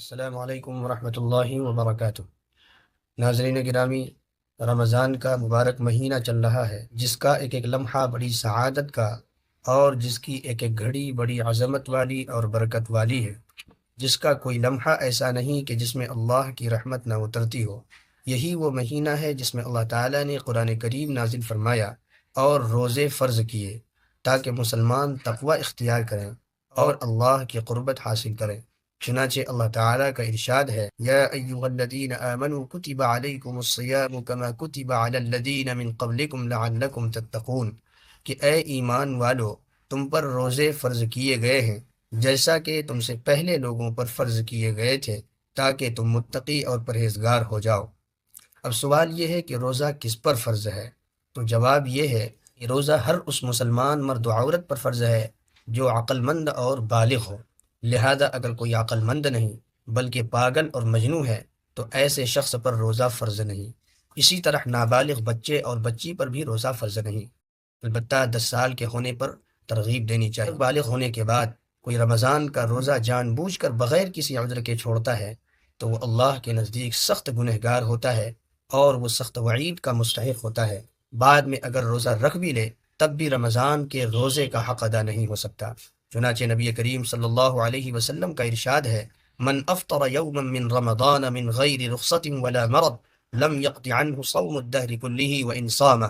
السلام علیکم ورحمۃ اللہ وبرکاتہ۔ ناظرین گرامی، رمضان کا مبارک مہینہ چل رہا ہے، جس کا ایک ایک لمحہ بڑی سعادت کا اور جس کی ایک ایک گھڑی بڑی عظمت والی اور برکت والی ہے، جس کا کوئی لمحہ ایسا نہیں کہ جس میں اللہ کی رحمت نہ اترتی ہو۔ یہی وہ مہینہ ہے جس میں اللہ تعالیٰ نے قرآن کریم نازل فرمایا اور روزے فرض کیے تاکہ مسلمان تقوی اختیار کریں اور اللہ کی قربت حاصل کریں۔ چنانچہ اللہ تعالیٰ کا ارشاد ہے، یا ایھا الذین آمنوا کتب علیکم الصیام کما کتب علی الذین من قبلکم لعلکم تتقون، کہ اے ایمان والو، تم پر روزے فرض کیے گئے ہیں جیسا کہ تم سے پہلے لوگوں پر فرض کیے گئے تھے تاکہ تم متقی اور پرہیزگار ہو جاؤ۔ اب سوال یہ ہے کہ روزہ کس پر فرض ہے؟ تو جواب یہ ہے کہ روزہ ہر اس مسلمان مرد و عورت پر فرض ہے جو عقل مند اور بالغ ہو۔ لہذا اگر کوئی عقل مند نہیں بلکہ پاگل اور مجنون ہے تو ایسے شخص پر روزہ فرض نہیں۔ اسی طرح نابالغ بچے اور بچی پر بھی روزہ فرض نہیں، البتہ 10 سال کے ہونے پر ترغیب دینی چاہیے۔ بالغ ہونے کے بعد کوئی رمضان کا روزہ جان بوجھ کر بغیر کسی عذر کے چھوڑتا ہے تو وہ اللہ کے نزدیک سخت گنہگار ہوتا ہے اور وہ سخت وعید کا مستحق ہوتا ہے۔ بعد میں اگر روزہ رکھ بھی لے تب بھی رمضان کے روزے کا حق ادا نہیں ہو سکتا۔ چنانچہ نبی کریم صلی اللہ علیہ وسلم کا ارشاد ہے، من افطر یوما من رمضان من غیر رخصت ولا مرض لم يقض عنه صوم الدہر کلہ وان صام،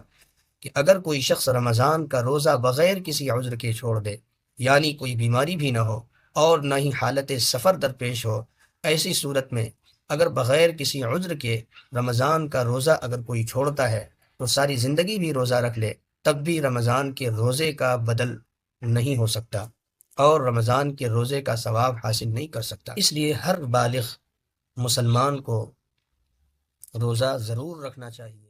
کہ اگر کوئی شخص رمضان کا روزہ بغیر کسی عذر کے چھوڑ دے، یعنی کوئی بیماری بھی نہ ہو اور نہ ہی حالت سفر درپیش ہو، ایسی صورت میں اگر بغیر کسی عذر کے رمضان کا روزہ اگر کوئی چھوڑتا ہے تو ساری زندگی بھی روزہ رکھ لے تب بھی رمضان کے روزے کا بدل نہیں ہو سکتا اور رمضان کے روزے کا ثواب حاصل نہیں کر سکتا۔ اس لیے ہر بالغ مسلمان کو روزہ ضرور رکھنا چاہیے۔